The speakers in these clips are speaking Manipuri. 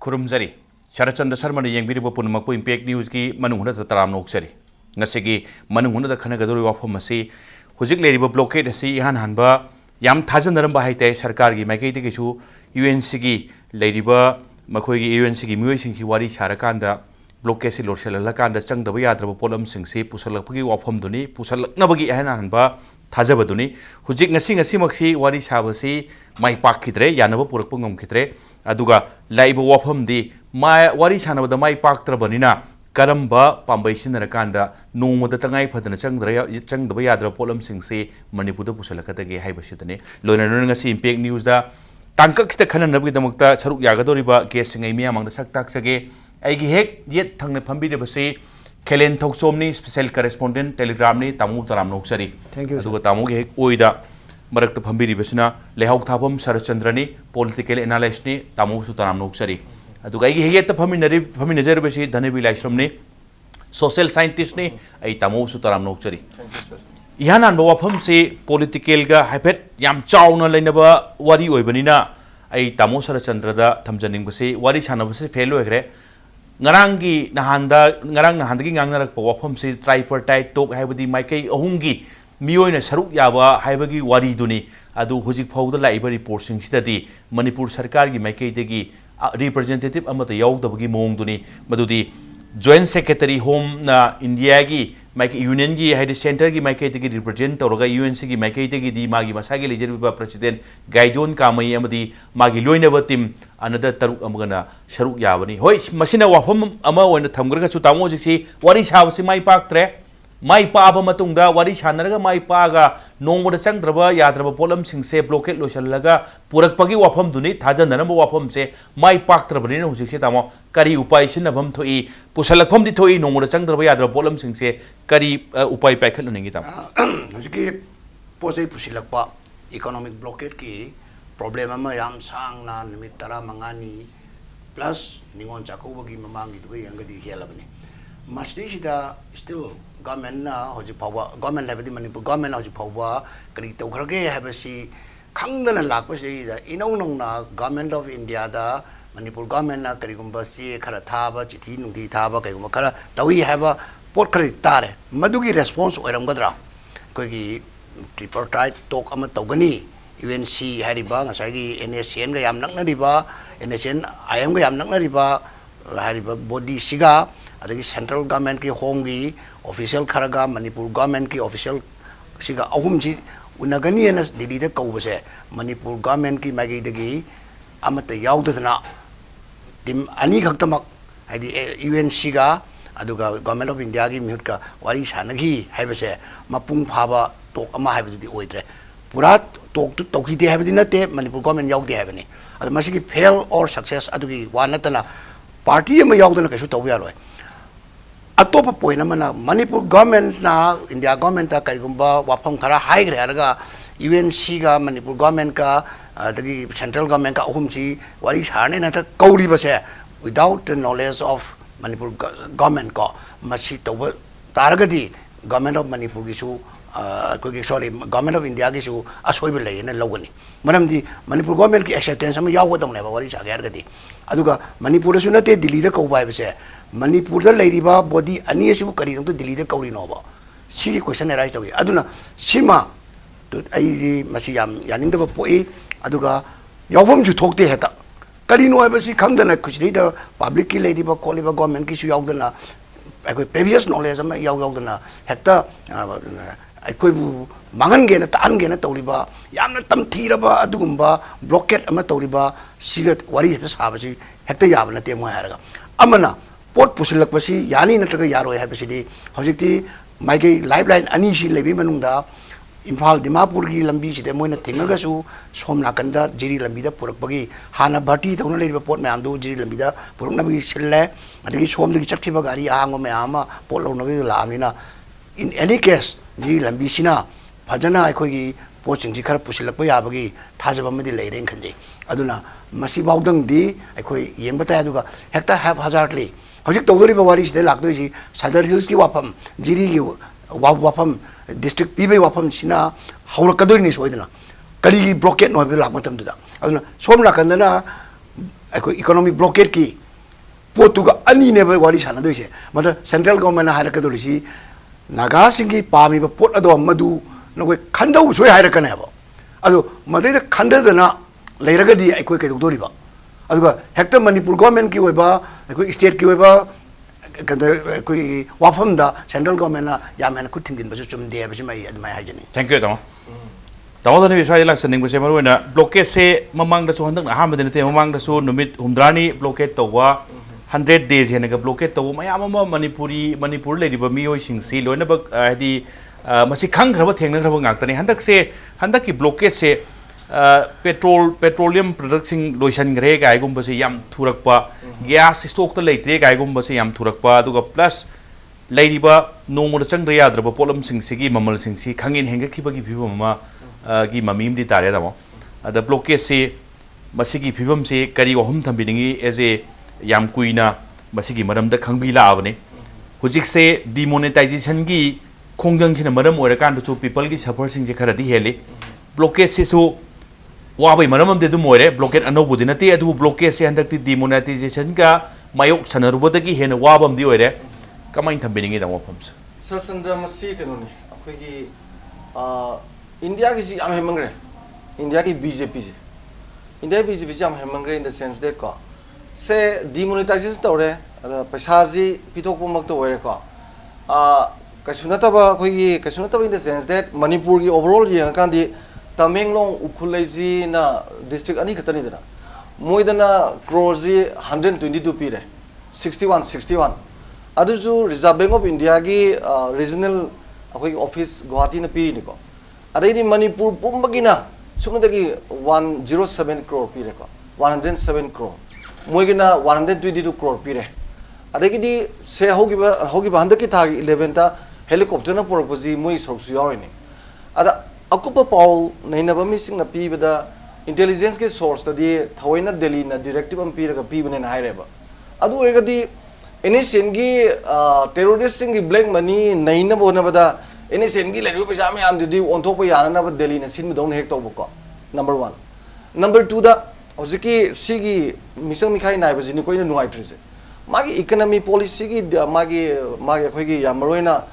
खुरुमजरी शरचंद्र शर्मा ने येंबिरिबो पुनमकपु इम्पैक्ट न्यूज की मनुंग हुनदा तराम नोक्सरी ngasi मनुंग हुनदा खनगदोरि वाफम असी हुजिक लेरिबो ब्लॉकेट असी इहान हानबा याम थाजनरम बाहाइते सरकार की माइकैति किछु यूएनसी की लेरिबा मखोइगी यूएनसी की मियोइसिंग की वारी सारकांदा ब्लॉकेट से लोरसेललकांदा चंगदबा याद्रबा पोलम सिंगसी पुसलकपगी वाफम दुनी पुसलकनबगी इहान हानबा थाजबदुनी हुजिक ngasi मक्सी वारी साबसी माइ पाखिद्रे यानबो पुरकपो ngमखिद्रे अदुगा लाइबो वाफम दी माइ वारी सानबदा माइ पाक्त्रबनिना करम्बा पाम्बै सिनरकांदा नोंमदा तंगाइ फदना चंगदबा याद्रबा पोलम सिंगसी मणिपुरदा पुसलकदगे हाइबसिदने लोइनरन ngasi इम्पैक्ट न्यूज दा टांकक्सदा खननबगिदमक्ता सरुक यागदोरिबा केससिंगै मियामंगदा सक्ताक्सगे आइगी हेक येत थंगने फंबिदेबसे खेलेन थौसोमनी स्पेशल करेस्पोंडेंट टेलीग्रामनी तामु तराम नोक्सरी थैंक यू अदुगा तामुगे हेक ओइदा मरक्त फंबिरिबसना लेहाउ थाफम शरचंद्रनी पॉलिटिकल एनालिस्टनी तामुसु तराम नोक्सरी अदुगा आइगी हेक फमिनजरबसी धनबी लाइश्रमनी सोशल साइंटिस्टनी आई तामुसु तराम नोक्सरी इहानान वाफम से पॉलिटिकल गा हाइफेट याम चाउना लेनबा वारी ओइबनिना आई तामु शरचंद्रदा थमजनिंगबसे वारी सानबसे fail होइग्रे ngaranggi nahandi ngangnarap wafam se tripartite talk haibadi maikai ahumgi miyoina saruk yaba haibagi wari duni adu hojik phawda laiba report sing sidadi manipur sarkar gi maikai degi representative amata yaudabagi mong duni madudi joint secretary home na india gi maikai union gi haide center gi maikai degi represent tawraga unc gi maikai degi di magi masagi lejerba president gaidon kamai amadi magi loinaba team another taruk amagana sharuk yabani hoi masina wafam ama oina thamgraga chu tamo jiksi wari sabasi mai paktre mai paaba matungda wari sanaraga mai paaga nongmoda changdraba yadraba polam singse blockade loisallaga purakpagi wafam duni thajanaramba wafam se mai paktrabani na hujikse tamo kari upai sinabam thoi pusalakpham di thoi nongmoda changdraba yadraba polam singse kari upai paikhatlanengi tam hujiki posai pusilakpa economic blockade ki problem ama yam sang na nimit tara mangani plus ningon chakobagi mamangi dubai angadi helabani masdi sida still government na hoji pawa government labadi manipur government hoji pawa kari tawgrage habasi khangdana lakpasi da inong na government of india da manipur government na kari gumba si khara thaba chithi nungdi thaba kai gumba khara tawi haba pot khari tare madugi response oiramgadra koigi tripartite talk ama tawgani UNC hariba ngasagi NSN ga yam naknariba NSN IM ga yam naknariba hariba body siga adagi central government ki hongi official kharaga manipur government ki official siga ahum ji unagani na delhi da kaubase manipur government ki magi dagi amata yaudadna dim ani khaktamak hadi UNC ga aduga government of india gi mihut ka wari sanagi haibase mapung phaba tok ama haibudi oidre pura talk to tokite habdi nate manipur government yaudi habani adu masigi fail or success adugi wanatana party ma yaudana kaisu tawu yaroi atopa point amana manipur government na india government ta karigumba wafam khara haigre araga unc ga manipur government ka adagi central government ka ahumchi wari sarne na ta kauri base without the knowledge of manipur government ko masi tawu taragadi government of manipur gisu sorry government of india ki su asoibe layena logani maramdi manipur government ki acceptance am yawadong ba wari sagar gadi aduga manipur su nate delhi da kau bai base manipur da lairiba body ani su kari to delhi da kauri no ba si question arise tawi aduna sima to ai masi yam yaning da poi aduga yawom ju thokte heta kari no ba si khangdana kuchri da public ki lairiba koliba government ki su yawdana ai previous knowledge am yawdana hekta ꯑꯩꯈꯣꯏꯕꯨ ꯃꯥꯡꯍꯟꯒꯦꯅ ꯇꯥꯍꯟꯒꯦꯅ ꯇꯧꯔꯤꯕ ꯌꯥꯝꯅ ꯇꯝꯊꯤꯔꯕ ꯑꯗꯨꯒꯨꯝꯕ ꯕ꯭ꯂꯣꯀꯦꯠ ꯑꯃ ꯇꯧꯔꯤꯕ ꯁꯤꯒ ꯋꯥꯔꯤ ꯍꯦꯛꯇ ꯁꯥꯕꯁꯤ ꯍꯦꯛꯇ ꯌꯥꯕ ꯅꯠꯇꯦ ꯃꯣꯏ ꯍꯥꯏꯔꯒ ꯑꯃꯅ ꯄꯣꯠ ꯄꯨꯁꯤꯜꯂꯛꯄꯁꯤ ꯌꯥꯅꯤ ꯅꯠꯇ꯭ꯔꯒ ꯌꯥꯔꯣꯏ ꯍꯥꯏꯕꯁꯤꯗꯤ ꯍꯧꯖꯤꯛꯇꯤ ꯃꯥꯏꯀꯩ ꯂꯥꯏꯐ ꯂꯥꯏꯟ ꯑꯅꯤꯁꯤ ꯂꯩꯕꯒꯤ ꯃꯅꯨꯡꯗ इम्फाल दिमापुर की लंबी से मोइन थिंगसु सोम नाकंद जिरी लंबी पुरपगी हाँ भर्ती तौन पोट मैम जिरी लंबी पुरनबी सिले सोम चक्ब गाड़ी आंग मैम पोट लौनबी लाना इन एनी केस जिरी लंबी फजना अखोगी पोटी खर पुसलप याबगी थाजबी लेरे खनजे अदुनादी येंब ताई हेक्ट हैव हजार्टली हजिक तौदरीब वारी लादोसी सदर हिल्स की वाफम जिरी की वाफम डिस्ट्रिक्ट पीबे वाफम हौरकदोनी सोदना करी ब्लॉकेट नो लाप सोम नाकंदना ꯑꯩꯈꯣꯏ ꯏꯀꯣꯅꯣꯃꯤꯛ ꯕ꯭ꯂꯣꯀꯦꯠꯀꯤ ꯄꯣꯠꯇꯨꯒ ꯑꯅꯤꯅꯦꯕ ꯋꯥꯔꯤ ꯁꯥꯟꯅꯗꯣꯏꯁꯦ ꯃꯗ ꯁꯦꯟꯇ꯭ꯔꯦꯜ ꯒꯣꯔꯃꯦꯟꯅ ꯍꯥꯏꯔꯛꯀꯗꯧꯔꯤꯁꯤ ꯅꯥꯒꯥꯁꯤꯡꯒꯤ ꯄꯥꯝꯃꯤꯕ ꯄꯣꯠ ꯑꯗꯣ ꯃꯗꯨ ꯅꯈꯣꯏ ꯈꯟꯗꯧ ꯁꯣꯏ ꯍꯥꯏꯔꯛꯀꯅꯦꯕ ꯑꯗꯣ ꯃꯗꯩꯗ ꯈꯟꯗꯗꯅ ꯂꯩꯔꯒꯗꯤ ꯑꯩꯈꯣꯏ ꯀꯩꯗꯧꯗꯣꯔꯤꯕ ꯑꯗꯨꯒ ꯍꯦꯛꯇ ꯃꯅꯤꯄꯨꯔ ꯒꯣꯔꯃꯦꯟꯒꯤ ꯑꯣꯏꯕ ꯑꯩꯈꯣꯏ ꯁ꯭ꯇꯦꯠꯀꯤ ꯑꯣꯏꯕ ꯑꯩꯈꯣꯏꯒꯤ ꯋꯥꯐꯝꯗ ꯁꯦꯟꯇ꯭ꯔꯦꯜ ꯒꯣꯔꯃꯦꯟꯅ ꯌꯥꯝ ꯍꯦꯟꯅ ꯈꯨꯠ ꯊꯤꯡꯖꯤꯟꯕꯁꯨ ꯆꯨꯝꯗꯦ ꯍꯥꯏꯕꯁꯤꯃ ꯑꯩ ꯑꯗꯨꯃꯥꯏꯅ ꯍꯥꯏꯖꯅꯤꯡꯉꯤ Thank you, Tamo. Tamo da ni bisai laksaningse maruina blockade se mamang da su handak aham da nate mamang da su numit humdrani blockade tawwa 100 days hena ga blockade tawwa mayam ama manipur le riba miyoi sing si loina ba hadi masi khang khraba thengna khraba ngak tani handak ki blockade se petroleum products sing loisan gre ga igum ba se yam thurak pa gas stock ta leitre ga igum ba se yam thurak pa aduga plus Ladiba no more chang the other problem sing sigi mamal sing si kangin henga kibagi pibama gi mamim di tare damo the blockade se masigi pibam se kari ohum thambingi as a yam kuina masigi maram da khangbi la abane hujik se demonetization gi khongjang sina maram ora kan to people gi suffer sing je khara di hele blockade se so wa bai maram de du moire blockade anobu dinati adu blockade se handak ti demonetization ga mayok sanarubodagi hena wabam di oire Kamain thambingi da wafams Sir Chandra masi kanoni akhoi India ki si am hemangre India ki BJP ji India BJP ji am hemangre in the sense that ko se demonetization tawre paisa ji pitok pumak to were ko kasunata ba akhoi kasunata in the sense that Manipur ki overall yang kan di Tamenglong ukhulai ji na district ani khatani dana moidana crores ji 122 pire 61 Aduju Reserve Bank of India ki regional akoi office Guwahati na piri niko. Adai di Manipur pumbagina sukna dagi 107 crore pire ko 107 crore. Moigina 122 crore pire. Adai ki di se hogi ba handa ki thagi 11 ta helicopter na purpose moi sorsu yawini. Ada akupa Paul naina ba missing na pi bada intelligence ke source ta di thawaina Delhi na directive am pire ka pi bane na haire ba. Adu ega di Ini sengi terrorist sengi black money naina bona bada ini sengi lari pesa me am didi onto pa yana na ba Delhi na sin don hek to boko number 1 number 2 da oziki sigi misang mikhai nai ba jini koina nuai trise magi economy policy gi magi khoi gi yamroina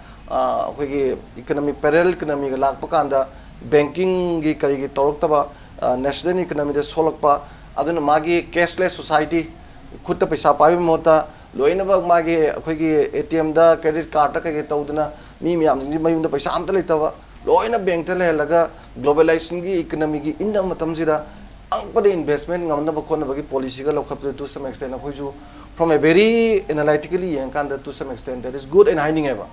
khoi gi economy parallel economy ga lak pa kanda banking gi kari gi torok ta ba national economy de solak pa aduna magi cashless society khutta pesa pai mota loina ba magi akhoi gi ATM da credit card ta kai tawduna mi miyam jingi mayum da paisa amta leitawa loina bank ta lelaga globalization gi economy gi inda matam jida angpade investment ngamna ba khona ba gi policy ga lokhap to some extent akhoi ju from a very analytically yang kan to some extent that is good and hiding ever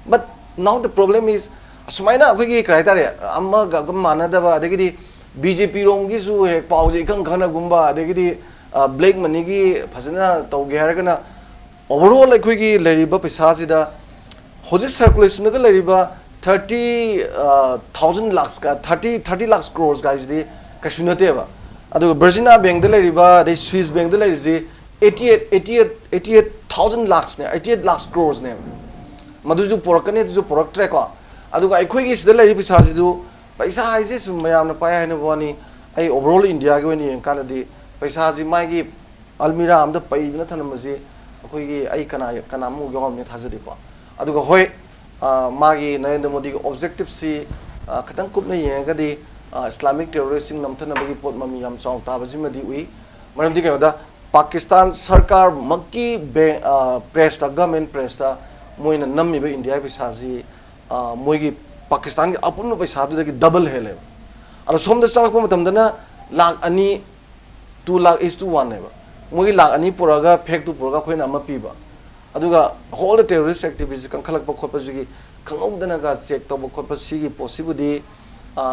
but now the problem is sumaina akhoi gi criteria amma ga mana da ba adegi BJP rom gi su he pause ikang khana gumba adegi black money gi phajana tawge haragana overall akhoi gi leriba paisa sida hojik circulation ga leriba 30,000 lakhs ka 30 lakhs crores guys di kasunate ba adu Virginia bank da leriba the Swiss bank da lerisi 88,000 lakhs ne 88 lakhs crores ne madu ju porakane ju porak track ko adu ga akhoi gi sida leri paisa sidu paisa haise sum mayam na paya haina bani ai overall India gi wani kan di paisa ji mai gi almira am da pai na thanamasi akhoi gi ai kana mu yom ne thajadi ko aduga hoi magi Narendra Modi ki objective si khatang kup na yenga di Islamic terrorism namthana bagi pot mami yam song ta bajima di ui maram di ka da Pakistan sarkar makki press ta government press ta moina nammi ba India bi saji moi gi Pakistan ki apun ba sa du ki double hele ara som da sang ko matam dana lakh ani 2 lakh is to 1 ne ba moi lakh ani puraga fake tu puraga khoina ama pi ba aduga whole the terrorist activities kan khalak ba khotpa jugi khangom dana ga check to ba khotpa sigi possible di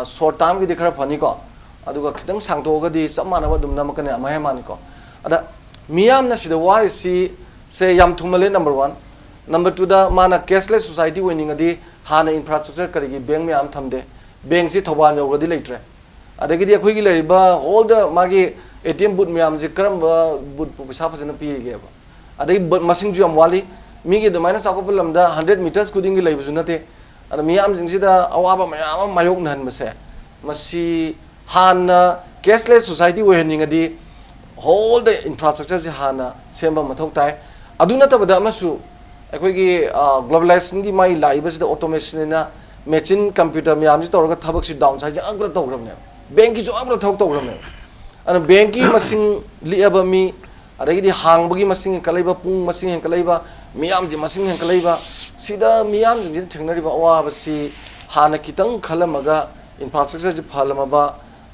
short term gi dikhara phani ko aduga khitang sangto ga di samana ba dum na makane ama hemani ko ada miyam na sida war si se yam thumale number 1 number 2 da mana cashless society winning adi hana infrastructure kari gi bank me am thamde bank si thoban yo ga di leitre adagi di akhoi gi leriba all the magi ATM booth me am ji karam booth pisa phasana pi ge ba adai masing ju am wali mi ge do minus ako pulam da 100 meters kuding gi leibu junate ada mi am jingsi da awaba mayam mayok nan mase masi han cashless society we hening adi whole the infrastructure se hana semba mathau tai aduna ta bada masu akoi gi globalization gi mai laiba se automation na machine computer myam ji torga thabak si down side angla tawram ne bank gi jo angla thok tawram ne ana bank gi masing liaba mi adagi di hang bagi masing kalaiba pung masing kalaiba miyam ji masing kalaiba sida miyam ji thengnari ba wa basi hana kitang khalamaga infrastructure ji phalamaba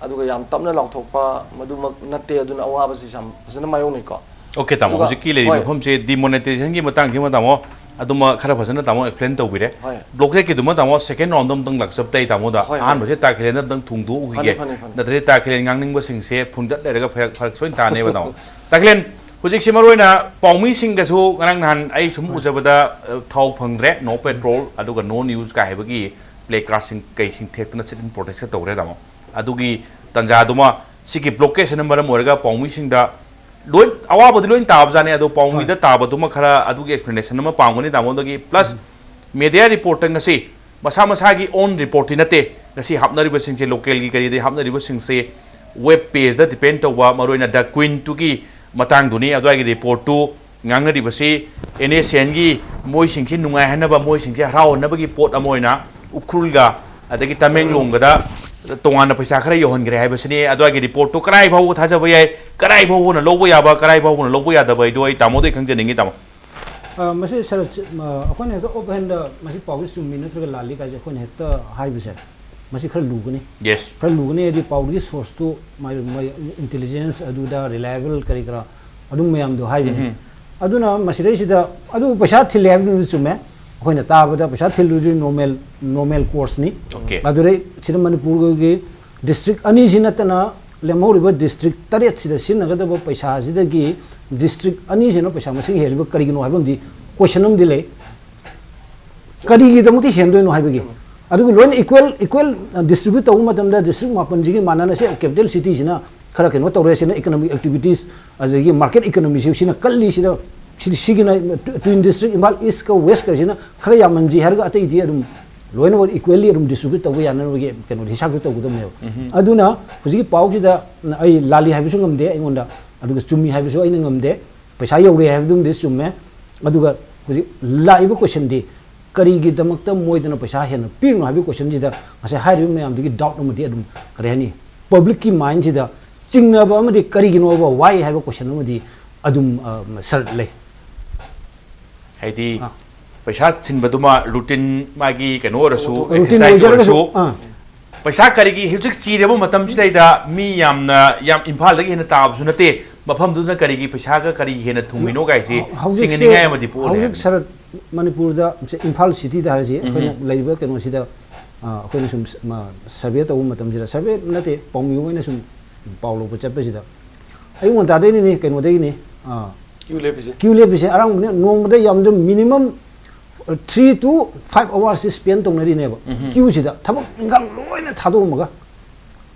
aduga yam tamna lawthokpa maduma natte aduna awa basi sam fasana mayong ni ko okay tamo hojiki le phom se demonetization gi matang gi tamo aduma khara fasana tamo explain tawbire blockade ki duma tamo second round dum tang laksap tai tamo da an bose ta khelen dang thungdu u gi nadre ta khelen ngangning ba sing se phundat le ga phak soin ta ne ba tamo ta khelen hojik se maroina paumi sing da su ngang nan ai sum usabada thau phangre no petrol aduga no news ka hebagi play crossing kai sing thekna sit protest ka tawre tamo adugi tanja duma siki blockade na maram orga paumi sing da loin awa bodi loin tab jane ado paumi da tab duma khara adugi explanation ma pangoni tamo dagi plus media reporting ngasi masa masa gi on report nate ngasi hapnari ba sing che local gi kari de hapnari ba sing se web page da depend to wa maroina da queen tu gi matang duni adwai gi report tu ngangari ba si NSN gi moi sing chi nungai hana ba moi sing che harau na ba gi pot amoina ukrul ga adagi Tamenglong ga da tongan na paisa khara yohon gre hai ba sini adwai gi report tu karai bau thaja ba yai karai bau na lobo ya ba karai bau na lobo ya da ba doi tamo dei khang jeningi tamo masi sar akon he to open da masi pawis tu minute ga lali ka je kon he to hai bu se masi khar lugani yes khar lugani di pawri source tu my intelligence adu da reliable kari kra adu mayam do hai ni aduna masi rei sida adu paisa thil have du chume khoina ta ba da paisa thil ru normal course ni okay adu rei chira manipur gi district ani jinatana lemhoriba district taret sida sinnaga da paisa sida gi district ani jino paisa masing helba karigino habam di question am dile kari gi damuti hendo no habigi adu loin equal distribute tawu matam da district mapan ji gi manana se capital city jina khara keno tawre sina economic activities azagi market economy sina kalli sida sigina twin district imbal east ka west ka jina khara yamanji harga atai di adum loin wo equally adum distribute tawu yana no ge keno hisab tawu dum ne aduna huji pau ji da ai lali habisu ngamde ingonda aduga chumi habisu ai ngamde paisa yore habdum dis chumme aduga huji laiba question di kari gi damakta moidana paisa hen pirno habi question ji da ase hairu me am di doubt no di adum kare hani public ki mind ji da chingna ba ma di kari gi no ba why haiba question no di adum sar le haidi paisa thin baduma routine magi kano rasu routine rasu paisa kari gi hujik chi rebo matam chidai da mi yam imphal dagi hena tab su nate mafam du na kari gi paisa ga kari hena thumino gai si singani ngai ma di pu le hujik sar manipur da imphal city da ji khoina leiba kano sida khoina sum survey tawu matam jira survey nate pawmi hoina sum paulo pa chappa sida ai won ta dei ni kano dei ni queue le bise arang nong da yam dum minimum 3 to 5 hours spend tong nari ne ba queue sida thabak ingang loina thado maga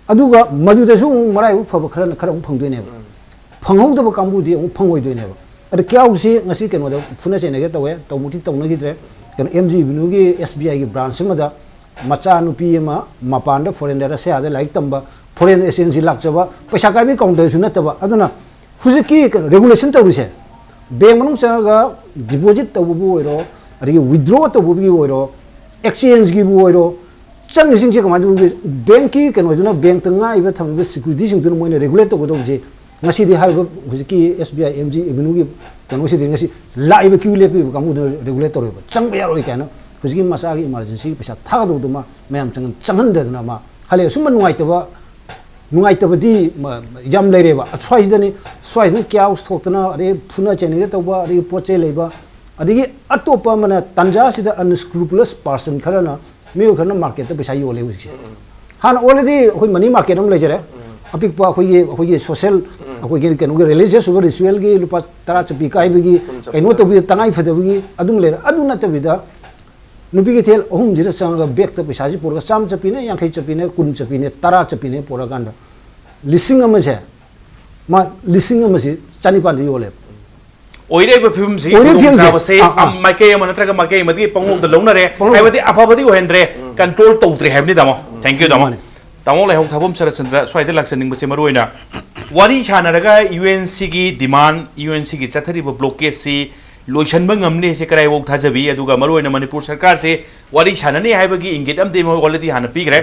aduga madu da su marai u phaba khara khara phang doi ne ba phang hau da ba kambu di phang hoi doi ne ba ada kyau si ngasi keno da phuna se ne ga tawe tawmuti tawna gi dre kan MG binu gi SBI gi branch ma da macha nupi ma mapan da foreign da se ada like tamba foreign exchange lak chaba paisa ka bi counter su na taba aduna huziki regulation tawu se bank manung sa ga deposit tawu bu ero ari withdraw tawu bi ero exchange gi bu ero chang sing che kama du bank ki keno juna bank tanga iba tham bi security sing tu mo ne regulate to do je ngasi di hal huziki SBI MG binu gi kano si di ngasi la iba ki le bi kamu regulator ba chang ba yaro ikana huziki masa gi emergency pesa tha do ma mayam changhan de na ma hale sum nuai ta ba di yam le re ba swais da ni swais ni kya us thok na are phuna chene ge to ba are poche le ba adigi atopa mana tanja sida unscrupulous person kharana mi khana market ta pesa yo le usi han already khoi money market am le jare apik pa khoi social khoi ge kenu ge religious over ritual ge lupa tara chapi kai bi gi kaino to bi tangai phada bi adung le aduna ta bi da nupi ke tel ohum jira sanga bek ta pesa ji por ga sam chapi ne yang khai chapi ne kun chapi ne tara chapi ne por ga nda lising ama se ma lising ama se chani pan di ole oire ba film si sa ba se am maike ama natra ga maike madi pangok da longna re ai badi apa badi o hendre control to tre have ni damo thank you damo tamo le hok thabum sara chandra swai de laksan ning ba se maroina wari chanaraga UNC gi demand UNC gi chathari ba blockade si loisan ba ngamne se karai wok thajabi aduga maroi na manipur sarkar se wari chanani haiba gi ingit amde mo already hana pi gre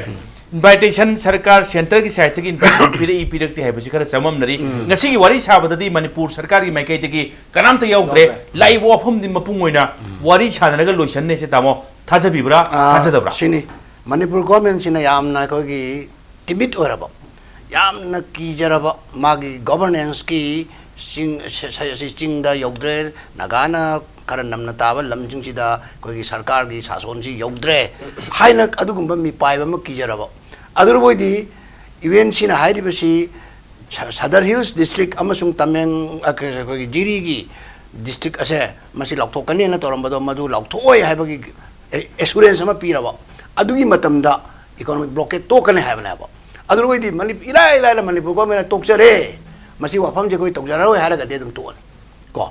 invitation sarkar center ki site ki invitation pire ipirek ti haiba sikara chamam nari ngasi gi wari sabadadi manipur sarkar gi maikai te gi kanam te yaugre lai wo phum di mapung oina wari chanaraga loisan ne se tamo thajabi bra thajadabra sini manipur government sina yamna ko gi timid oraba yamna ki jaraba magi governance ki sing da yogdre nagana karan namna taba lamjing sida ko gi sarkar gi sason si yogdre haina adugumba mi paiba ma ki jaraba adur boidi event sina hairi basi Sadar Hills district amasung tameng ko gi jiri gi district ase masi lakthok kani na torambado madu lakthoi haiba gi experience ma piraba adugi matamda economic blockade to kane haibna ba adur boidi mani ila ila manipur ko mena tokjare masi wafam je koi tokjara hoi haraga de dum to ko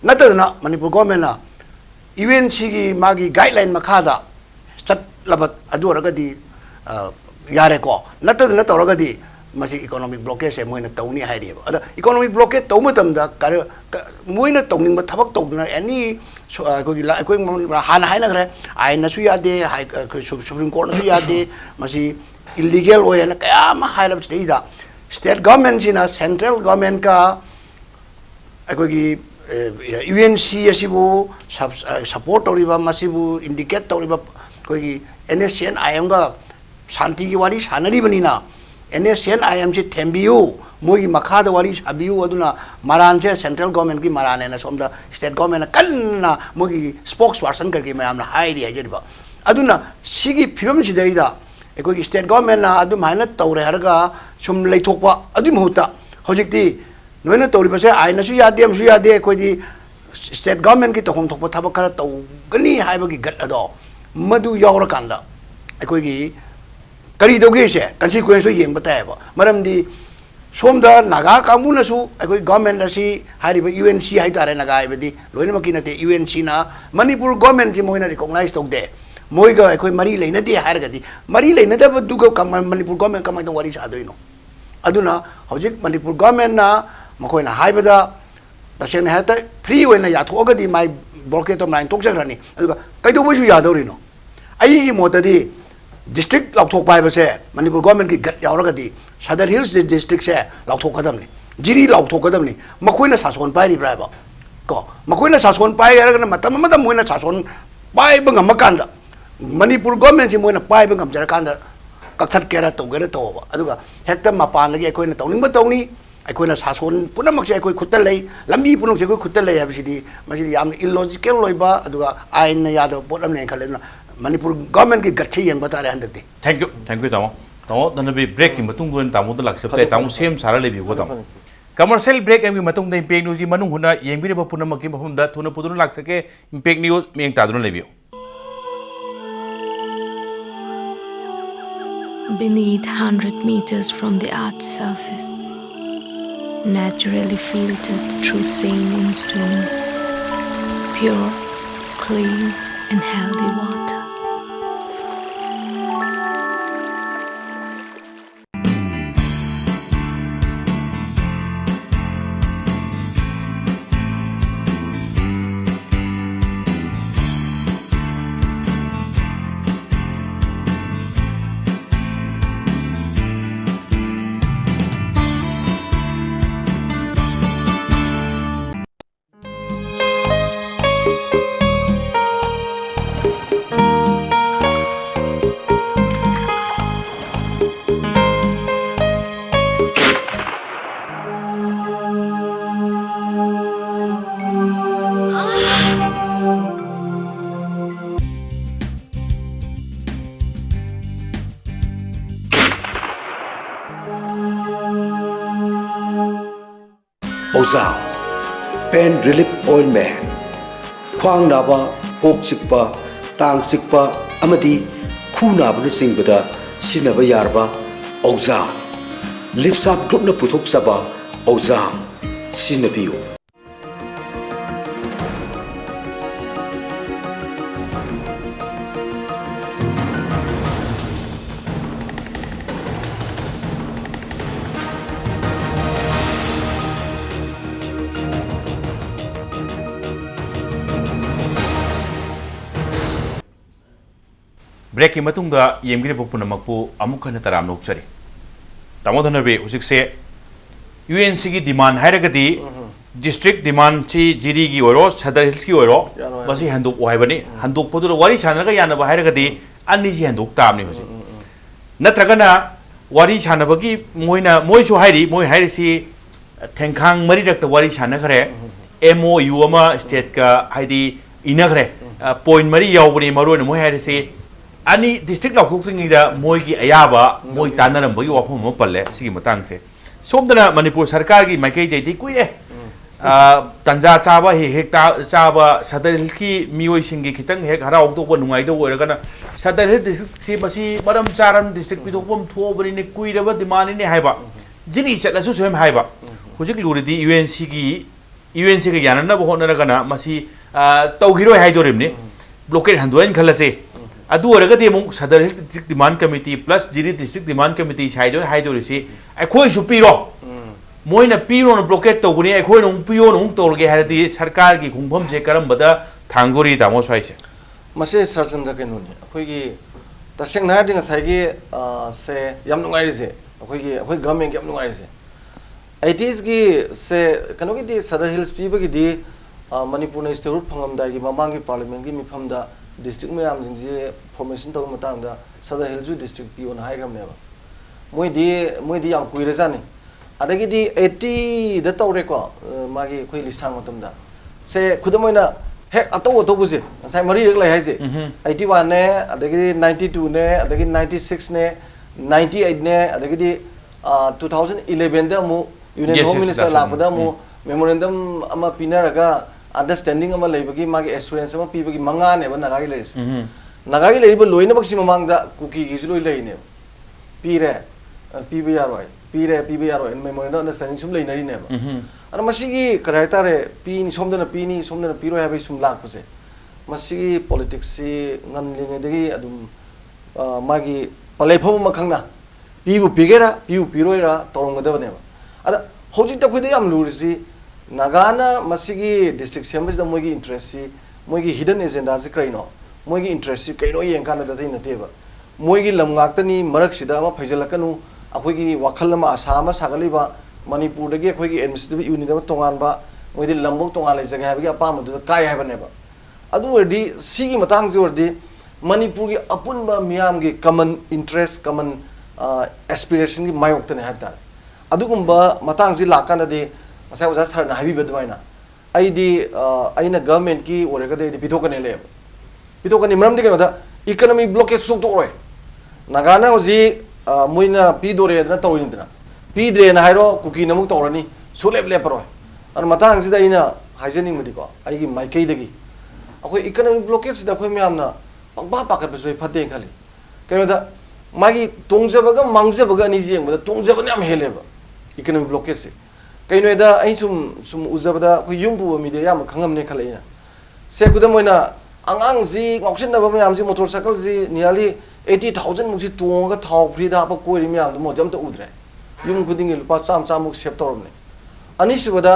natadna manipur government na event sigi magi guideline makhada chat labat adu raga di yare ko natadna to raga di masi economic blockade se moina tawni hairi ada economic blockade to matam da kar moina tawning ba thabak tawna any ko gi la ko hana haina gre ai na su yade supreme court na su yade masi illegal way na kaya ma haila da state government sina central government ka akogi UNC asibu support toriba masibu indicate toriba kogi NSCN IM ga shanti gi wari sanari banina NSCN IM se thembiu mogi makhada wari sabiu aduna maran se central government ki marane na somda state government kanna mogi spokesperson karki mayam na hairi hajeriba aduna sigi phibam sidaida akogi state government na adu maina tawre harga sum leithokpa adu muhuta hojikti noina tawri base aina su yade am su yade koi state government ki tohom thokpa thaba khara taw gani haiba gi gat ado madu yawra kanda akogi kari doge se consequence yeng bata ba maramdi somda naga kamuna su akoi government asi hariba UNC hai tare naga ibedi loina makinate UNC na manipur government ji moina recognize tokde moiga akoi mari leina de hargadi mari leina da duga manipur government kamai wari sa doino aduna hojik manipur government na makoina haibada tasena hata free wena ya thogadi mai blockade of line tokjagrani aduga kaido boisu yadorino ai motadi district lakthok pai base manipur government ki gat yauragadi Sadar Hills district se lakthok kadamni jiri lakthok kadamni makoina sason pai ri braba ko makoina sason pai yaragana matam madam moina sason pai banga makanda manipur government ji moina pai banga jarakanda kakhat kera togera toba aduga hekta mapan lagi akoina tawning ba tawni akoina sason punamak se akoi khutta lei lambi punok se akoi khutta lei habisidi masidi yam illogical loiba aduga ain yada botam ne khalena manipur government ki gatche yang batare handakti thank you tamo danabi break ki matung don tamo da laksapte tamo same sara lebi go tamo commercial break em ki matung da impact news ji manung huna yengbire ba punam ki mafum da thuna pudun laksake impact news meng ta dun lebi beneath 100 meters from the Earth's surface, naturally filtered through saline stones, pure, clean, and healthy water. Ozal Pain Relief Ointment Khwang naba, kok chikpa, tang chikpa amadi khu naba na singbada sinaba yarba Ozal Lipsap Group na puthok saba Ozal sinabiyo break की मतुंगा येमगिरि बुपुन मकपु अमुक हन तराम नोकचरी तमो धनबे हुजिकसे यूएनसी की डिमांड हायरगदी डिस्ट्रिक्ट डिमांड ची जिरी की ओरो सदर हिल्स की ओरो बसी हंदोक ओहायबनी हंदोक पदुर वारी सानरगा यानबा हायरगदी अन्नी जी हंदोक तामनी हुजि नत्रगना वारी सानबगी मोइना मोइसु हायरी मोइ हायरिसी थेंखांग मरी रक्त वारी सानखरे एमओयू अमा स्टेट का हाइदी इनखरे पॉइंट मरी यावबनी मरोन मोइ हायरिसी अनि डिस्ट्रिक्ट लाउथोक्त्रिङिदा मोइगी अयाबा मोइ तानरमबगी वाफम म पल्ले सिगी मतंगसे सोमदना मणिपुर सरकार की माइकई दैदी कुइरे तंजा चाबा हेक चाबा सदर हिल की मियोई सिंगी खितंग हेक हराउदोब नुंगाइदो ओरगना सदर हिल डिस्ट्रिक्ट सी मसी मरम चारम डिस्ट्रिक्ट पिदोपम थोबनी ने कुइरबा डिमांड ने हाइबा जिनी चलसु स्वयं हाइबा हुजिक लुरिदी यूएनसी के यानना होनरगना मसी तौगिरो हाइदोरिमने ब्लॉकेट हंदोइन खलसे अदु ओरगदी मु Sadar hill district demand committee plus Jiri district demand committee साइदो हाइदोरिसी अखोय सुपीरो मोइना पीरो न ब्लॉकेट तौगनी अखोय नु पियो नु तौरगे हारदी सरकार की खुंफम जे करमबदा थांगोरी तामो स्वाइसे मसे सरचंद्र केनोनी अखोयगी तसेंग नायदिंग साइगी से याम नुंगाइरिसे अखोयगी अखोय गवर्नमेंट याम नुंगाइरिसे 80s की से कनोगी दी सदर हिल्स पीबगी दी मणिपुर ने स्टेट फंगमदागी ममांगी पार्लियामेंट की मिफमदा डिस्ट्रिक्ट में आम जिंजे फॉर्मेशन तौर मतंगदा सदर हिल्स डिस्ट्रिक्ट पियो न हाइग्रमनेबा मोइदी याम कुइरजानी अदगी 80 द तौरेको मागी कोई लिसांग मतमदा से खुदमोइना हेक अतो अतोबुसे साइ मरी रक लाई हाइसे 81 ने अदगी 92 ने अदगी 96 ने 98 ने अदगी 2011 दा मु यूनियन होम मिनिस्टर लापदा मु मेमोरेंडम अमा पिनरगा अंडरस्टैंडिंग अमा लेबगी मागी एश्योरेंस अमा पीबगी मंगा ने बा नगागी लेस नगागी लेबो लोइना बक्सी ममांगदा कुकी गिजु लोइ लेने पीरे पीबे यारोय पीबे यारोय मेमोरेंडम अंडरस्टैंडिंग सुम लेनरिनेबा अन मसिगी करायतारे पीनी सोमदना पीरो हाबे सुम लाकपसे मसिगी politics C ngam adum magi palephom makhangna pibu pigera piu piroira torongadabaneba ada hojik ta khudi am lurisi nagana masigi district assembly da moigi interest si moigi hidden agenda si kaino moigi interest si kaino yenkana da thina teba moigi lamngak ni marak sida ma phaijalakanu अखोगी वखल आसाम सागलीब मणिपुर अखोगी एडमिनिस्ट्रेटिव यूनिट तोान मोदी लंबो तोान लेजगे है अपाम काय है मणिपुर की अपुनब मियाम की कमन इंटरेस्ट कमन एस्पिरेशन की मायोक्तने है तारे लाकानदी मसा ओजा सर हाईबीना गवर्नमेंट की पीथोकने ले पीथोकनी मरम कहोद इकोनॉमी ब्लॉकेज सुतोर नागाना मोइना पीदोरेदना तौरिंदना पीद्रेना हाइरो कुकी नमुक तौरनी सुलेप लेपरोय अन मतांगसिदा इना हाइजनिंगमदिको आइगी माइकैदगी अखोय इकोनॉमिक ब्लॉकेज सिदा अखोय म्यामना पंगबा पाकटबसोय फते खाली कयोदा मागी तोंगजबगा मांगजबगा नि जेंगबदा तोंगजबना याम हेलेबा इकोनॉमिक ब्लॉकेज से कइनोदा आई सुम उजबदा अखोय युमबु मिदे याम खंगमने खलेना से कुदमोइना अंगांग जी ngoksinaba म्याम जी मोटरसाइकिल जी नियरली 80,000 मुझे तोंगा थाव फ्री दा आप कोई म्याम मोजम तो उद्रे युम खुदिंग लुपा चाम चामुक save तौरमने अनिसुबदा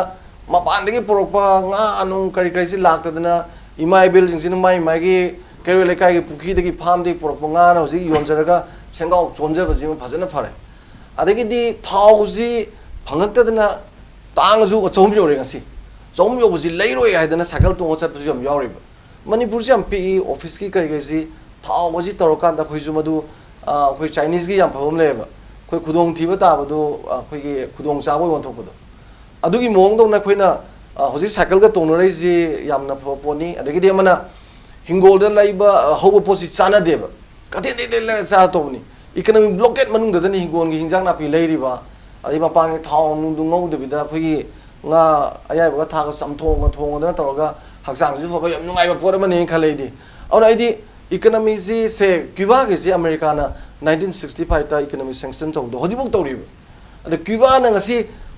मपानदगी पोरकपा nga anu kari kari si laktadana imai bill jingsin mai mai gi kero lekai gi pukhi dagi farm dagi porakpa nga na hoji yonjaraga sengau chonjaba ji phajana phare adagi di थाव ji phangaktadana tangju chom yore ngasi chom yo buji leiroi haidana cycle tonga chatpu jam yauriba manipur ji am pe office ki kari kari थाव बजी तौरकान अखोइसु मधु अखोइ चाइनीज की याम फबम लेबा अखोइ खुदोंग थिबा ताबदो अखोइगी खुदोंग चाबो वंथोकबदो अदुगी मोंगदों ना अखोइना होजि साइकिल का तोंनरै जी यामना फपोनी अदगी मना हिंगोल दा लाइबा हौबो पोसि चाना देबा कथे दे ले चा तोनी इकोनॉमिक ब्लॉकेट मनुंग दनी हिंगोल की हिंजांग नापी लेरिबा अदि मपांग थाव नुंदु ngौदबिदा अखोइगी nga ayaiba थागा समथोंग थोंगदना तौरगा हक्सांग जु फबा याम नुंगाइबा पोरमने खलेदि औन आइदि इकोनॉमी से क्यूबा की अमेरिका 1965 ता इकोनॉमी सैंक्शन तौदो हजिबुक तौरिब अद क्यूबा नंगसी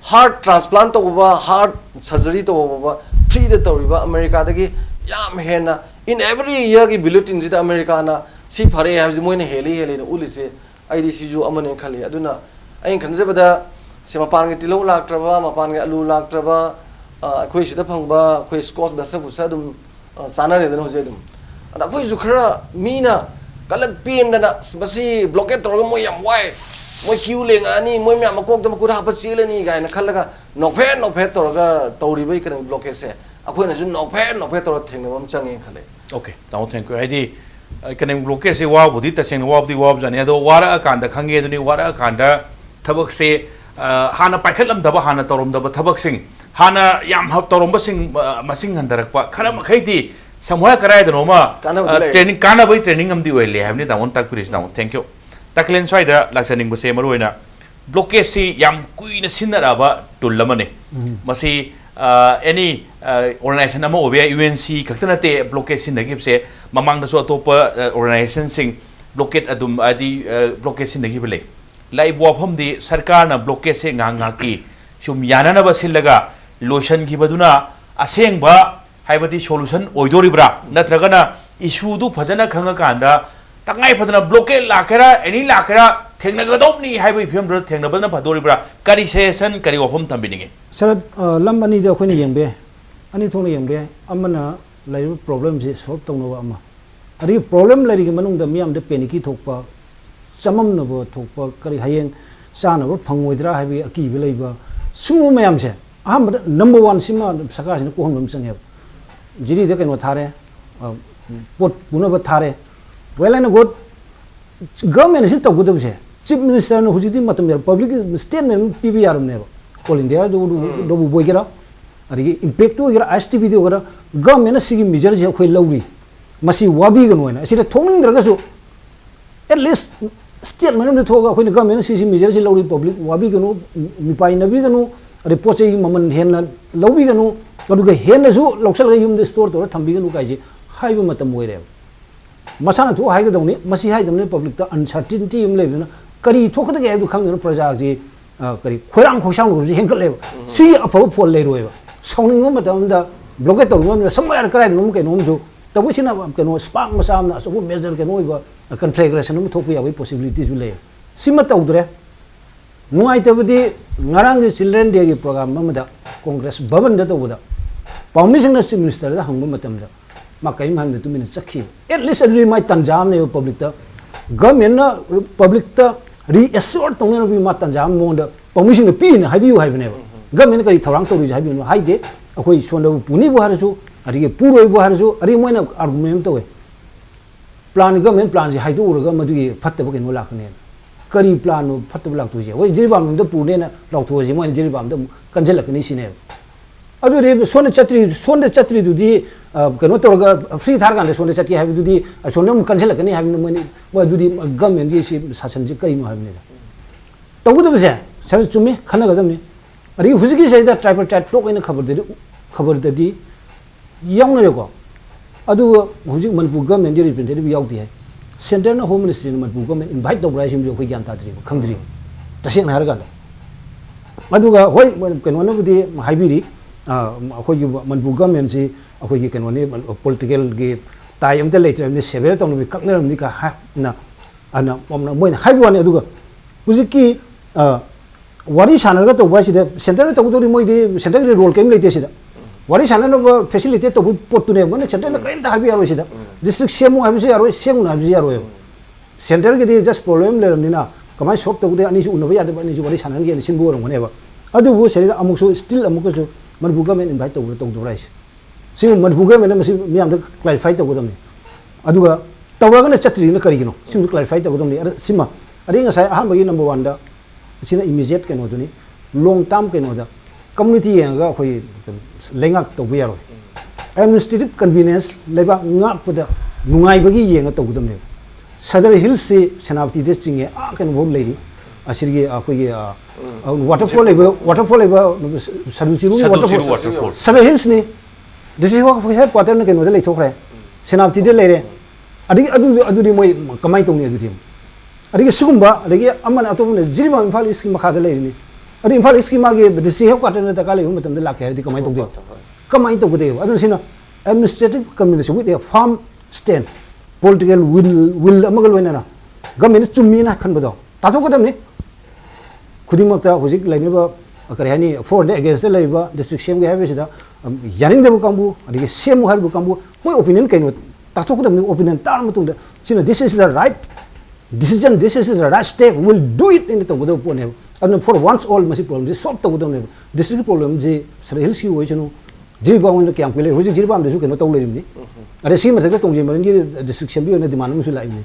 हार्ट ट्रांसप्लांट तौबा हार्ट सर्जरी तौबा फ्री दे तौरिब अमेरिका दगी याम हेना इन एवरी ईयर की बुलेटिन जिदा अमेरिका ना सी फरे है मोइने हेली न उलिसे आईडी सीजु अमने खली अदुना अई खनजबदा से मपान के तिलो लाक्त्रबा मपान के आलू लाक्त्रबा अखोइ सिदा फंगबा अखोइ स्कॉच दसबुसा दुम चाना रेदन होजे दुम अखोइसु खरा Meena kalag pin na masi blockade tor mo yam wai moi queue leng ani moi me makok da makura pa chile ni ga na khalaga nok phe tor ga tori bai kan blockade se akhoi na sun nok phe tor theng na bam change khale okay tamo thank you id kanem blockade se wa budi ta seng wa budi wa jani ado wara kan da khange duni wara kan da thabak se hana paikhalam daba hana torom daba thabak sing hana yam hab torom ba sing masing handarak pa kharam khaidi samhoya karai da noma training kana bai training am di oile hamni da on tak puris da thank you taklen swai da laksaning base maroina blockade si yam kuina sinara ba tulamane masi any organization ama obia UNC kaktana te blockade sin nagip se mamang da so topa organization sing blockade adum adi blockade sin nagip le lai bo pham di sarkar na blockade se nga ki sum yana na ba silaga lotion ki baduna aseng ba haibati solution oidoribra natragana issue du phajana khanga kanda tangai phadana blockade lakera any lakera thengna gadopni haibai phim dra thengna badana phadoribra kari session kari wafam thambininge sir lam ani da khoni yengbe ani thong yengbe amana lai problem je solve tongno ama ari problem lai gi manung da miam de peniki thokpa chamam na bo thokpa kari hayeng sana bo phangoidra haibi aki belai ba su mayam se aham number 1 sima saka sin ko hom sang jiri de keno thare pot buna ba thare wela na god government is to gudum se chief minister no hujiti matam public statement pbr ne all india do boy gera ari impact to gera stb do gera government sigi measure je khoi lawri masi wabi gano na asida thongning draga so at least statement no thoga khoi government sigi measure je lawri public wabi gano mi pai nabi gano ari poche maman hen lawbi gano aduga hen su loksal ga yum de store to thambi gano kai je haibu matam oire masana to hai ga dongni masi hai damne public ta uncertainty yum le na kari thokada ga du khang no project ji kari khoirang khosang ru ji henkal le si apo phol le roi ba sawning ma matam da blockade to no somewhere krai no ke no ju ta bu sina ke no spark masam na so measure ke no ba configuration no thopi ya possibilities le si ma taw dre nuai ta budi ngarang ji children day gi program ma da congress bhavan da to da permission na chief minister da hangba matam da ma kai man tu min sakhi at least every my tanjam ne public ta government na public ta reassure tong ne bi ma tanjam mo da permission pi ne habi yu habi ne government ka thorang to ri habi no hai de akoi son da puni bu har ju ari ge puroi bu har ju ari mo na argument to we plan government plan ji hai tu ur ga ma du ge phatte ba ke no lak ne kari plan no phatte lak tu je we jiribam da pu ne na lak tu ji mo ne jiribam da kanjel lak ni si ne adu re son chatri du di kano to ga free thar kan son chatki habi du di son nam cancel kan ni habi no ni wa du di government gi si sasan ji kai no habi ne to gu du se sar chumi khana ga jam ni ari huziki sai da tripartite flock ina khabar da di yang ne ko adu hujik manpu government ji representative yaw di hai center na home ministry na manpu government invite to brai sim jo khoi gyam ta dri khang dri tasing na har ga adu ga hoi kano na bu di habi ri अखोई मनपू गवर्नमेंट से अखोई कनोनी पॉलिटिकल गे ताई अमते लेटर नि सेवेर तंग नि ककनरम नि का हा ना अना ममना मोइन हाइबो ने अदुगा हुजिकी वारी सानरगा तो बासी दे सेंटर तो तो मोइ दे सेंटर रे रोल केम लेते सिदा वारी सानर फैसिलिटी तो पोर्ट ने मने सेंटर ने कइन ता हाबि यारो सिदा डिस्ट्रिक्ट सेमु हाबि यारो सेमु ना हाबि यारो सेंटर के दे जस्ट प्रॉब्लम लेरम दिना कमाय सॉल्व तो दे अनि सु उनबा यादे बनि सु वारी सानर के सिनबो रंग ने बा अदु वो सेदा अमुक सु स्टिल अमुक सु मनपू गवर्नमेंट इनवाइट तो राइस सिम मनपू गवर्नमेंट मसी मियाम क्लैरिफाई तो गदमनी अदुगा तवरगना चत्रि न करिगिनो सिम क्लैरिफाई तो गदमनी अर सिमा अरि ngasa aham bagi number 1 da sina immediate keno duni long term keno da community yang ga khoi lengak to biyaro administrative convenience leba ngak pada nungai bagi yang to gudamne sadar hills se senapati de chinge a ken bol leiri asirgi akhoi waterfall leba saduchiru waterfall sabe hills ni this is what headquarter ne keno de lei thokre senapati de leire adu di moi kamai tong ni adu tim adi sugumba adi aman atom ne jiriba imphal scheme makha de leiri ni adi imphal scheme ma ge this headquarter ne ta ka lei matam de lak adi kamai tong de kamai tong de adu sina administrative community with a farm stand political will amagal wena na government chummi na khan bado ta thok kadam ni खुदिमक्ता हुजिक लाइनेबा करै हानि फोरन अगेंस्ट लाइबा डिस्ट्रिक्ट सेम गे हाबे सिदा यानिंग देबु कांबु अदिगे सेम हारबु कांबु मोय ओपिनियन कैनो ताथोकदम ओपिनियन तार मतुंग सिना this is the right decision, this is the right step, will do it in the Togodo Pone. And for once all must problem, this solve Togodo. This is the problem, the Sahilsi Wajano, Jirba in the camp, who's a Jirba, the Zukan, not only me. I see my second Jim, the section be on the demand like me.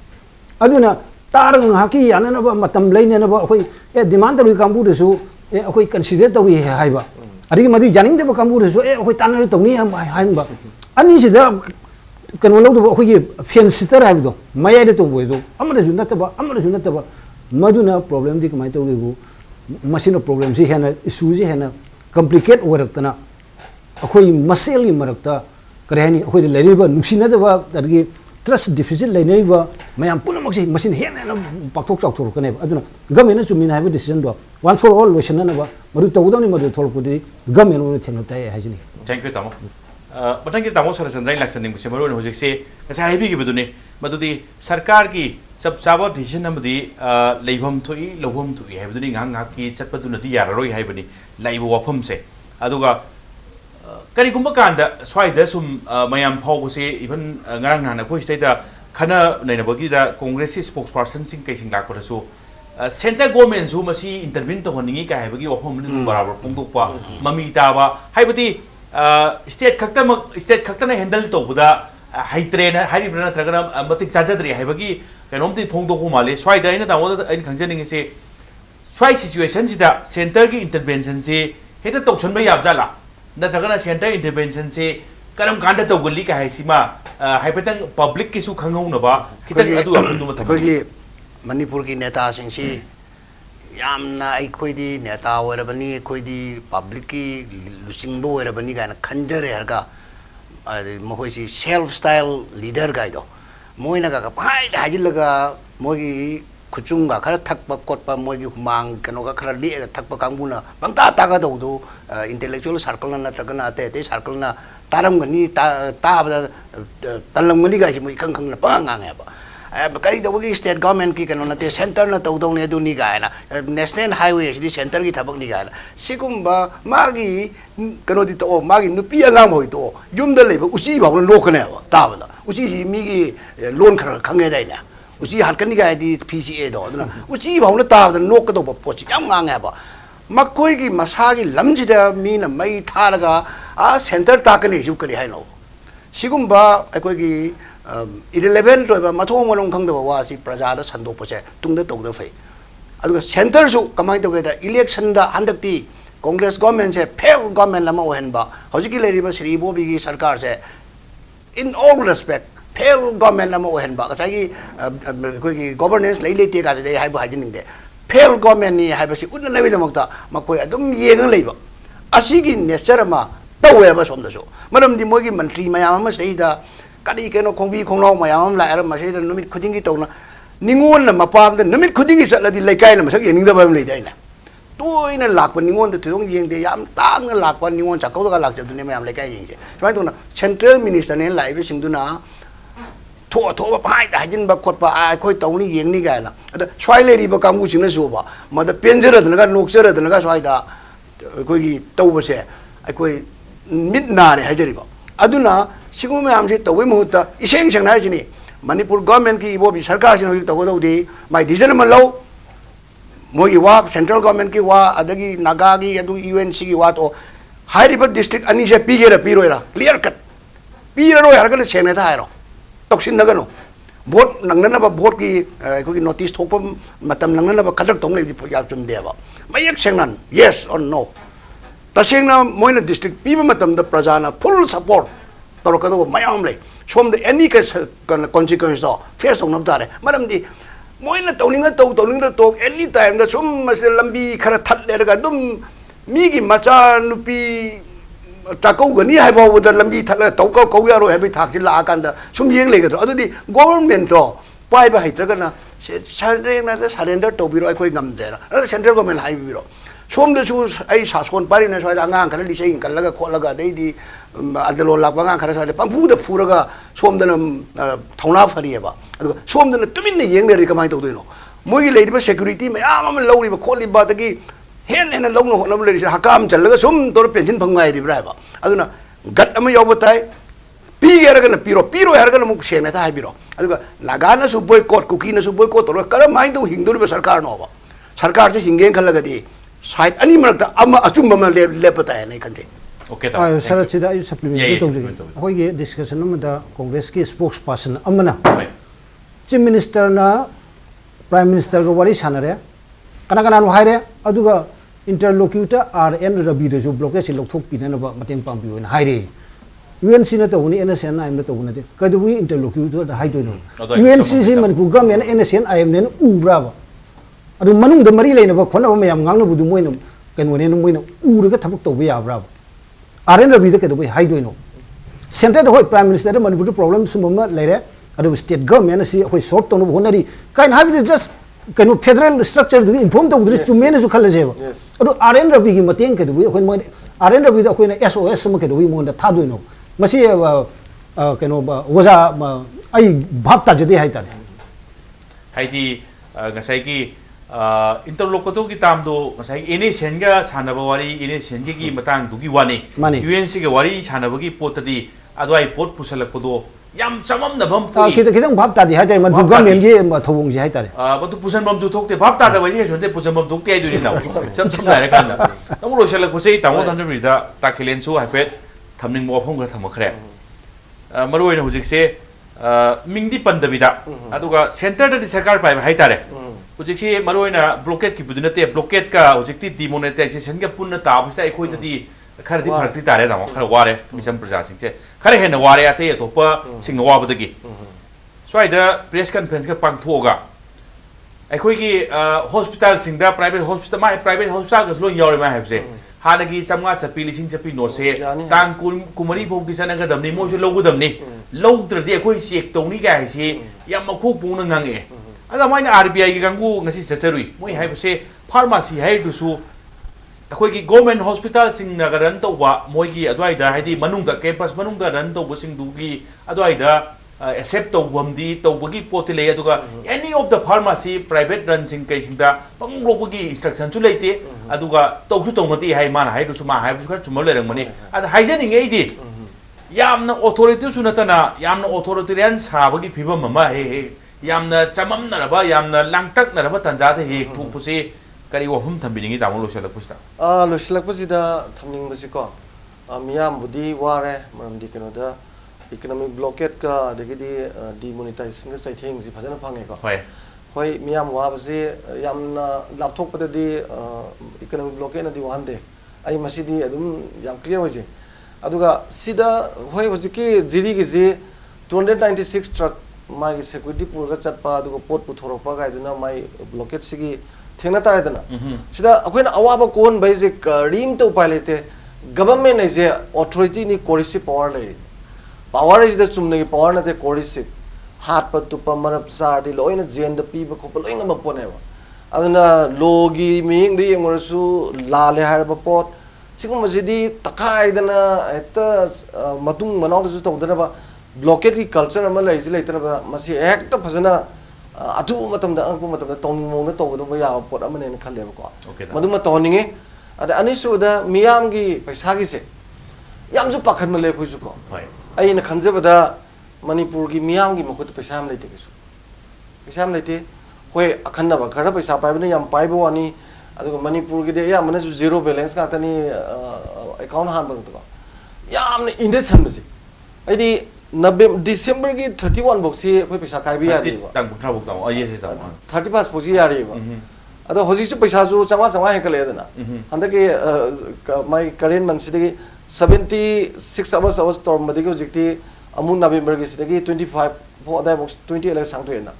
I do not Tarang Haki, and another Matam Lane and about a demand that we come to so we consider that we have. I think Madu Janin the Bakamu so we turn to me and my handbag. And is there. Kan walau tu aku fian sitar hai betul, maya ada tu betul. Amar junat taba, madu na problem di kemai tu aku, machine problem sih है ना, issue sih है ना, complicate orang tu na, aku masalah ni mereka ta, kerana ni aku lari ba, nusin ada ba, dari trust deficit lari ba, maya pun maksud machine है ना, paktok caktor kan ni, aduh na, government ni cuma have decision doa, one for all version na ba, madu tahu dah ni madu thol putih, government ni cakap tay hai jadi. Thank you tamu. Batang kita tamu sarasandrai laksan yang bersama orang hujik se, saya happy ke betul ni, madu di सरकार की सब चावल डिसीजन नमदी लेबम थोई लोबम थोई है बदनी ngang की चट पतु नदी यार रोई है बनी लाइव वाफम से अदुगा करी कुंभ कांड स्वाइद सुम मयाम फाव से इवन ngarang नाना कोई स्टेट खाना नहीं ना बगी दा कांग्रेस स्पोक्स पर्सन सिंह कैसिंग लाख पर सो सेंटर गवर्नमेंट सो मसी इंटरवेन तो होनी का है बगी वाफम में बराबर पोंदोपा ममी तावा है बदी स्टेट खक्ता ने हैंडल तो बुदा हाइट्रेन हाइब्रेन नत्रगना मतिक चाजद्री है बगी कनोमती फोंदोको माले स्वाइदा इन तामो इन खंजनिंग से स्वाइ सिचुएशन सिदा सेंटर की इंटरवेंशन से हेता तोक्सन में याबजाला नत्रगना सेंटर इंटरवेंशन से करम कांड तोगली का है सीमा हाइपेटंग पब्लिक की सु खंगौ नबा कितन अदु अपुंदु मथक कोई मणिपुर की नेता सिंसी यामना अखोइदी नेता ओरबनी अखोइदी पब्लिक की लुसिंगबो ओरबनी गाना खंजरे हरगा मखोइसी सेल्फ स्टाइल लीडर गाइदो मोइना का पाइ हाजिलगा मोगी खुचुंगा खरा थकपा कोटपा मोगी हुमांग कनोगा खरा ले थकपा कांगुना पंगता तागा दौदो इंटेलेक्चुअल सर्कल ना नत्रगना ते सर्कल ना तारमगनी ताबदा तलंगमनी गाइसी मोई खंखंग ना पांगांगेबा करी दबगी स्टेट गवर्नमेंट की कनो नते सेंटर ना तौदौने दुनी गायना नेशनल हाईवे सिदी सेंटर की थबक नि गायना सिकुंबा मागी कनो दि तो मागी नुपी अंगाम होई तो युमदा लेबा उसी भाव लोकने ताबदा उसी मीगी लोन खर खंगे दाइना उसी हटकनी गाय दी पीसीए दो अदना उसी भाव ताबदा नोक दो पोची याम गांगे बा मकोई की मसागी लमजिदा मीना मई थारगा आ सेंटर ताकने सु करी हाइनो सिकुंबा अकोई की irrelevant to ba mathong malong khang da wa si praja da sando poche tung da tog da fai aduga center su kamai to ga election da handak ti congress government se fail government lama ohen ba hoji ki leri ba sri bobi ki sarkar se in all respect fail government lama ohen ba ka gi koi ki governance lei lei te ga de hai ba hajin de fail government ni hai ba si unna lebi da makta makoi adum yengang lei ba asi gi nature ma tawe ba som da so maram di mo gi mantri mayam ma sei da कदी केनो खोंबी खोंगलाव मयाम लाएर मसेद नुमित खुदिंगी तौना निंगोन न मपाम द नुमित खुदिंगी चलदी लेकाय न मसक येनिंग दबम लेदाइना तोइना लाकप निंगोन द थोंग येंगदे याम तांग लाकप निंगोन चाकौ द लाक जबदने मयाम लेकाय येंगे स्वाइ तौना सेंट्रल मिनिस्टर ने लाइबे सिंगदुना थो थो पाइ द हाजिन बा खोटपा आ खोइ तौनी येंगनी गायना अद स्वाइ लेरी बा कांगु सिंगना सोबा मद पेंजर दनगा नोक्सर दनगा स्वाइ दा कोइगी तौबसे अखोइ मिट नारे हाजरिबा अदुना सिगुम मैम से तवे मुहूर्त इसेंग सेंगना जिनी मणिपुर गवर्नमेंट की इबो भी सरकार से होई तगोदौदी माय डिसीजन म लो मोगी वा सेंट्रल गवर्नमेंट की वा अदगी नागा की अदु यूएनसी की वा तो हाइरिबा डिस्ट्रिक्ट अनि से पीगेरा पीरोइरा क्लियर कट पीररो हरगल सेंगना था हाइरो तोक्सिन नगनो वोट नंगनबा वोट की कोई नोटिस थोप मतम नंगनबा खजक तोंग लेदि या चुम देबा मयक सेंगन यस और नो तसेंगना मोइना डिस्ट्रिक्ट पीबा मतम द प्रजाना फुल सपोर्ट तोरकदो मयाम ले सोम द एनी का कॉन्सिक्वेंस दो फेस होना तारे मरम दी मोइना तौनिंग तो एनी टाइम द सोम मसे लंबी खरा थट लेरगा दुम मीगी मचा नुपी ताकौ गनी हाइबो द लंबी थट तौका कौ यारो हेबी थाकि ला कांदा सुम येंग लेगदो अदुदी गवर्नमेंट तो पाइबा हैत्रगना सरेंडर तोबिरो अखोइ गमद्रेरा सेंट्रल गवर्नमेंट हाइबिरो सोम दसु आई सासोन पारी ने स्वाइ आंगां खरा लिसे कलगा खोलगा दैदी अदलो लाक बांगां खरा स्वाइ पंफु द फुरगा सोम दन थौना फरिएबा अदुगा सोम दन तुमिन ने येंग लेरि कमाइ तौदोइनो मोगी लेरिबा सिक्युरिटी मयाम अम लौरिबा खोलिबा तकी हेन हेन लौनो होनब लेरि हकाम चलगा सोम तोर पेंशन फंगाइ दिब्रा बा अदुना गट अम योबताइ ꯄꯤꯒꯦꯔꯒꯅ ꯄꯤꯔꯣ ꯍꯥꯏꯔꯒꯅ ꯑꯃꯨꯛ ꯁꯦꯡꯅ ꯍꯥꯏꯕꯤꯔꯣ ꯑꯗꯨꯒ ꯅꯥꯒꯥꯅꯁꯨ ꯕꯣꯏꯀꯣꯠ ꯀꯨꯀꯤꯅꯁꯨ ꯕꯣꯏꯀꯣꯠ ꯇꯧꯔꯒ ꯀꯔꯝꯍꯥꯏꯅ ꯇꯧ ꯍꯤꯡꯗꯣꯔꯤꯕ ꯁꯔꯀꯥꯔꯅꯣꯕ ꯁꯔꯀꯥꯔꯁꯦ ꯍꯤꯡꯒꯦꯅ ꯈꯜꯂꯒꯗꯤ ꯁꯥꯏꯠ ꯑꯅꯤ ꯃꯔꯛꯇ ꯑꯃ ꯑꯆꯨꯝꯕ ꯑꯃ ꯂꯦꯞꯄ ꯇꯥꯏꯅ ꯑꯩ ꯈꯟꯖꯩ Okay, tama. Sir, sida ayu supplement to supplement. hoye discussion amada Congress ki spokesperson amana Right. Chief Minister na Prime Minister ga wari sanare kana no haire aduga interlocutor RN Rabi de jo blockage lokthok pinana ba mateng pambi on haire UNC na to ni NSN IM na to na de kadui interlocutor da haidoi no UNC si manpu government NSN IM ne ubra ba adu manung da mari leina ba khona ba mayam ngang na budu moina kanu ne no moina uru ga thabuk to ba ya bra RN Rabi the Kadu Haiduino. Center the Hoi Prime Minister Manipur problem some later, at state government see a sort of honori. Can have it just can federal structure to inform the rich to manage to Kalajeva. Yes. RN Rabi Matin Kadu when RN Rabi the Queen SOS some Kadu on the Taduino. Masia was a Bapta Jadi Haitan. Haiti ngasai interlocutor ki tam do ngasai ini senga sanaba wari ini sengi ki matang dugi wani UNC ke wari sanaba ki pot tadi adwai pot pusalak podo yam chamam na bam pui kita bab tadi hai man program yang je thawung je hai tare batu pusan bam ju thokte bab ta da wari sonte pusan bam thokte ai du ni na sam sam na kan da tamu lo salak pusai tamu than ri da takilen su ha pet thamning mo phong ga thamakre maroi na hujik se mingdi pandabida aduga center da sarkar pai hai tare hujikse maroina blockade ki budunate blockade ka hujikti demonetization ga punna tabista ekhoi tadi khar di phakti tare da khar ware misam praja sing che khar hena ware ate atopa sing wa badagi swai da press conference ka pangthoga ekhoi ki hospital sing da private hospital ga lo yore ma have se hana gi chamga chapi lising chapi no se tang kumari bom ki sana ga damni mo se logu damni log tradi ekhoi check tongni ga hai se yam makhu puna ngange ada mai na RBI ki gangu ngasi chacharui moi hai se pharmacy hai du su akhoi ki government hospital sing nagaran to wa moi ki adwai da haidi manung da campus manung da ran to bu sing du gi adwai da accept to bamdi to bagi potile aduga any of the pharmacy private run sing kai sing da panglok bagi instruction chu leite aduga to chu to ngati hai man hai du su ma hai bu khar chumol lerang mani ada haijaning ei di yamna authority su natana yamna authoritarian sabagi phibam mama he yamna chamam naraba yamna langtak naraba tanja the he thu pusi kari wahum thambini ta mo lo selak pusta lo selak pusi da thamning busi ko miyam budi ware maram di keno da economic blockade ka degidi demonetization ka sai thing si phajana phange ko hoi miyam wa busi yamna lapthok pada di economic blockade na di wande ai masidi adum yam clear hoise aduga sida hoi hojiki jiri gi je 296 truck my security purga chatpa aduga pot puthoropa ga iduna my blockade sigi thengna tare dana sida akoina awaba kon bai je rim to pilate government is a authority ni coercive power is the chumne power na the coercive hat pa tu pa marap sa di loina jen the pi ba ko loina ma pone ba aduna logi ming di ngorsu la le har ba pot sigum masidi takai dana eta matung manau su to dana ba blockade ki culture ama lai jilai tana ba masi ekta phajana atu matam da angpu matam da tong mo na to do ba ya pot ama ne khalle ba ko madu ma toninge ada ani su da miyam gi paisa gi se yam ju pakhan ma le khu ju ko ai na khanje ba da manipur gi miyam gi makut paisa am leite su paisa am leite hoi akhanna ba khara paisa pai ba yam pai ba wani adu manipur gi de ya mana ju zero balance ka tani account han ba to yam ne indecent ba se ai di December ki 31 box si koi paisa kai bi yari ba tang butra buk ta ye se ta 31 box yari ba ado hoji su paisa su chama he kale dana handa ke my current month sidagi 76 hours storm madigi hojikti amun November ki sidagi 25 for that box 20 ele sang to ena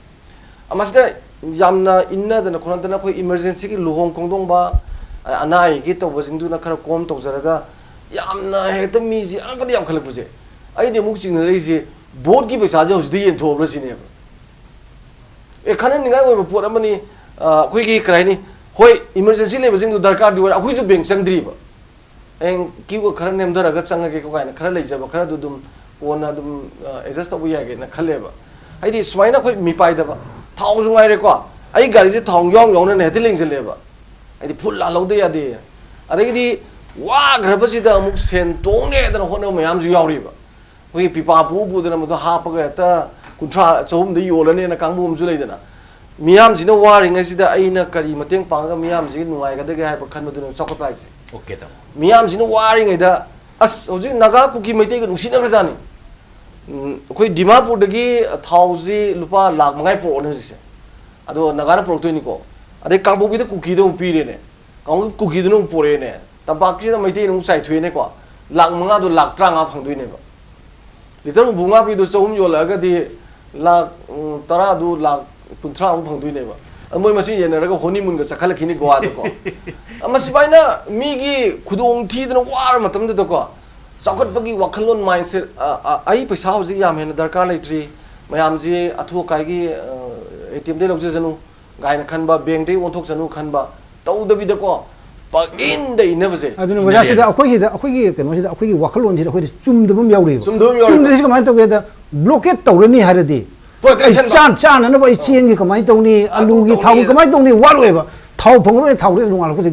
amasda yamna inna dana khona dana koi emergency ki luhong kongdong ba anai ki to bojing du na khara kom to jaraga yamna he to mi ji an ka yam khalak buje ai de muk ching rei je board ki paisa je hosdi yen thobra sine e khanan ningai oi pot amani khoi ki krai ni hoi emergency le bajing du darkar di wa khoi ju bank changdri ba eng ki ko kharan nem dara ga changa ge ko kai na khara lei jaba khara du dum kona dum adjust to ya ge na khale ba ai di swaina khoi mi pai da ba thong ju ngai re ko ai gari je thong yong yong na ne tiling je le ba ai di phul la lo de ya de adagi di wa grabasi da muk sen tong ne da hono mayam ju yauri ba ꯍꯣꯏ ꯄꯤꯄꯥ ꯄꯨꯗꯅ ꯃꯗꯨ ꯍꯥꯞꯄꯒ ꯍꯦꯛꯇ 30 ꯆꯍꯨꯝꯗ ꯌꯣꯜꯂꯅꯤꯅ ꯀꯥꯡꯕꯨ ꯑꯃꯁꯨ ꯂꯩꯗꯅ ꯃꯤꯌꯥꯝꯁꯤꯅ ꯋꯥꯔꯤꯉꯩꯁꯤꯗ ꯑꯩꯅ ꯀꯔꯤ ꯃꯇꯦꯡ ꯄꯥꯡꯉꯒ ꯃꯤꯌꯥꯝꯁꯤꯒꯤ ꯅꯨꯡꯉꯥꯏꯒꯗꯒꯦ ꯍꯥꯏꯕ ꯈꯟꯕꯗꯨꯅ ꯆꯥꯎꯈꯠꯄ ꯍꯥꯏꯁꯦ ओके तब ꯃꯤꯌꯥꯝꯁꯤꯅ ꯋꯥꯔꯤꯉꯩꯗ ꯑꯁ ꯍꯧꯖꯤꯛ ꯅꯥꯒꯥ ꯀꯨꯀꯤ ꯃꯩꯇꯩꯒ ꯅꯨꯡꯁꯤꯅꯈ꯭ꯔꯖꯥꯠꯅꯤ ꯑꯩꯈꯣꯏ ꯗꯤꯃꯥꯄꯨꯔꯗꯒꯤ ꯊꯥꯎꯁꯤ ꯂꯨꯄꯥ ꯂꯥꯛ 5 ꯄꯨꯔꯛꯑꯣꯅꯦ ꯍꯧꯖꯤꯛꯁꯦ ꯑꯗꯣ ꯅꯥꯒꯥꯅ ꯄꯨꯔꯛꯇꯣꯏꯅꯤꯀꯣ ꯑꯗꯩ ꯀꯥꯡꯄꯣꯛꯄꯤꯗ ꯀꯨꯀꯤꯗ ꯑꯃꯨꯛ ꯄꯤꯔꯦꯅꯦ ꯀꯥꯡꯄꯣꯛꯄꯤ ꯀꯨꯀꯤꯗꯨꯅ ꯑꯃꯨꯛ ꯄꯨꯔꯛꯑꯦꯅꯦ ꯇꯝꯄꯥꯛꯁꯤꯗ ꯃꯩꯇꯩꯅ ꯑꯃꯨꯛ ꯆꯥꯏꯊꯣꯛꯑꯦꯅꯦꯀꯣ ꯂꯥꯛ 5ꯗꯣ ꯂꯥꯛ 35 ꯐꯪꯗꯣꯏꯅꯦꯕ ꯂꯤꯇꯔ ꯍꯨꯝꯐꯨ ꯃꯉꯥ ꯄꯤꯗꯣ ꯆꯍꯨꯝ ꯌꯣꯜꯂꯛꯑꯒꯗꯤ ꯂꯥꯛ 10ꯗꯨ ꯂꯥꯛ 30 ꯑꯃꯨꯛ ꯐꯪꯗꯣꯏꯅꯦꯕ ꯃꯣꯏ ꯃꯁꯤ ꯌꯦꯟꯅꯔꯒ ꯍꯣꯅꯤꯃꯨꯟꯒ ꯆꯠꯈꯠꯂꯛꯈꯤꯅꯤ ꯒꯣꯋꯥꯗꯀꯣ ꯃꯁꯤꯃꯥꯏꯅ ꯃꯤꯒꯤ ꯈꯨꯗꯣꯡ ꯊꯤꯗꯅ ꯋꯥꯔ ꯃꯇꯝꯗꯨꯗꯀꯣ ꯆꯥꯎꯈꯠꯄꯒꯤ ꯋꯥꯈꯜꯂꯣꯟ ꯃꯥꯏꯟꯁꯦꯠ ꯑꯩ ꯄꯩꯁꯥ ꯍꯧꯖꯤꯛ ꯌꯥꯝ ꯍꯦꯟꯅ ꯗꯔꯀꯥꯔ ꯂꯩꯇ꯭ꯔꯤ ꯃꯌꯥꯝꯁꯤ ꯑꯊꯨ ꯑꯀꯥꯏꯒꯤ ATMꯗꯩ ꯂꯧꯖꯖꯅꯨ ꯒꯥꯏꯅ ꯈꯟꯕ ꯕꯦꯡꯛꯗꯩ ꯑꯣꯟꯊꯣꯛꯆꯅꯨ ꯈꯟꯕ ꯇꯧꯗꯕꯤꯗꯀꯣ ꯄꯛꯏꯟꯗ ꯏꯟꯅꯕꯁꯦ ꯑꯗꯨꯅ ꯑꯣꯖꯥꯁꯤꯗ ꯑꯩꯈꯣꯏꯒꯤ ꯀꯩꯅꯣꯁꯤꯗ ꯑꯩꯈꯣꯏꯒꯤ ꯋꯥꯈꯜꯂꯣꯟꯁꯤꯗ ꯑꯩꯈꯣꯏꯗ ꯆꯨꯝꯗꯕ ꯑꯃ ꯌꯥꯎꯔꯤꯕ ꯆꯨꯝꯗ꯭ꯔꯤꯁꯤ ꯀꯃꯥꯏꯅ ꯇꯧꯒꯦꯗ ꯕ꯭ꯂꯣꯀꯦꯠ ꯇꯧꯔꯅꯤ ꯍꯥꯏꯔꯗꯤ ꯆꯥꯅꯅꯕ ꯑꯩ ꯆꯦꯡꯒꯤ ꯀꯃꯥꯏꯅ ꯇꯧꯅꯤ ꯑꯂꯨꯒꯤ ꯊꯥꯎꯒꯤ ꯀꯃꯥꯏꯅ ꯇꯧꯅꯤ ꯋꯥꯠꯂꯣꯏꯕ ꯊꯥꯎ ꯐꯪꯉꯔꯣꯏ ꯊꯥꯎꯗ ꯅꯣꯡꯉꯥꯜꯂꯛꯄꯗ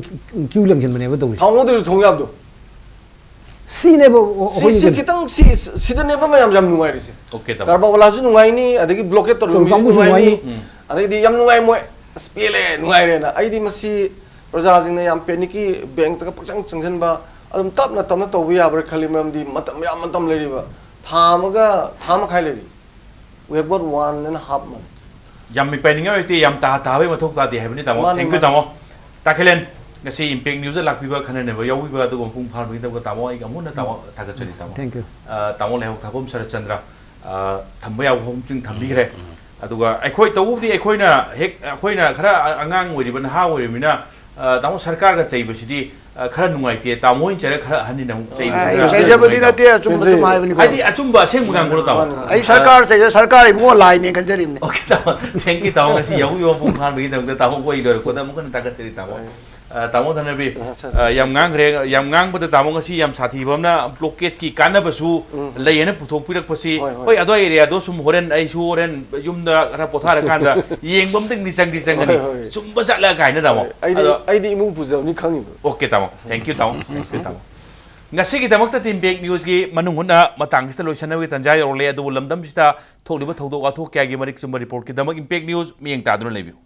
ꯀ꯭ꯌꯨ ꯂꯪꯁꯤꯟꯕꯅꯦꯕ ꯇꯧꯔꯤꯁꯦ ꯊꯥꯎ ꯉꯧꯗꯁꯨ ꯊꯣꯡ ꯌꯥꯕꯗꯣ ꯁꯤꯅꯦꯕ ꯁꯤ खितंग सिदनेबा मयाम जाम नुंगाइरिसे ओके तब कारबा वाला जु नुंगाइनी अदगी ब्लॉकेट तोर मी नुंगाइनी अदगी याम नुंगाइ मोय स्पेले नुंगाइरेना आइदी मसी प्रजा जिंगने याम पेनिकी बैंक तक पचंग चंगजनबा अदम तपना तपना तौबा याबर खली मरमदी मतम लेरिबा थाम खाइ लेरि we have got 1.5 months याम मी पेनिंगा होती याम ताबे मथोक तादि हैबनि तामो थैंक यू तामो ताखेलेन ngasi impact news la piba khana ne ba yawi ba du pung phar bi da tamo ai amuna tamo thaga chali tamo thank you tamo le hok thapom sar chandra thamba yaw hom chung thambi gre aduga aikhoi tawudi aikhoina hek aikhoina khara angang ori ban ha ori mina tamo sarkar ga chei basidi khara nungai te tamo in chere khara hani na chei sai jabadi na te chum hai bani ai achumba seng bugang bro tamo ai sarkar ibo lai ne kan jarim ne okay tamo thank you tamo ngasi yawi ba pung phar bi da tamo koi dor ko da mo kan thaga chali tamo तामो धनबी Yama ngang बद तामो ngasi yam साथी बमना ब्लॉकेट की कानबसु लेयने पुथोक पिरक पसी होय अदो एरिया दो सुम होरेन आई सु होरेन युमदा रा पोथार कांदा येंगबम तिंग निसंग निसंगनी सुम बसाला गायना तामो आइदी इमुंग पुजवनी खंगी ओके तामो थैंक यू तामो ngasi gi damak ta team big news gi manung hunna matang sta loisana wi tanjai orle adu lamdam sta thokliba thodok athok kya gi marik sumba report ki damak impact news miyeng ta dun lebiu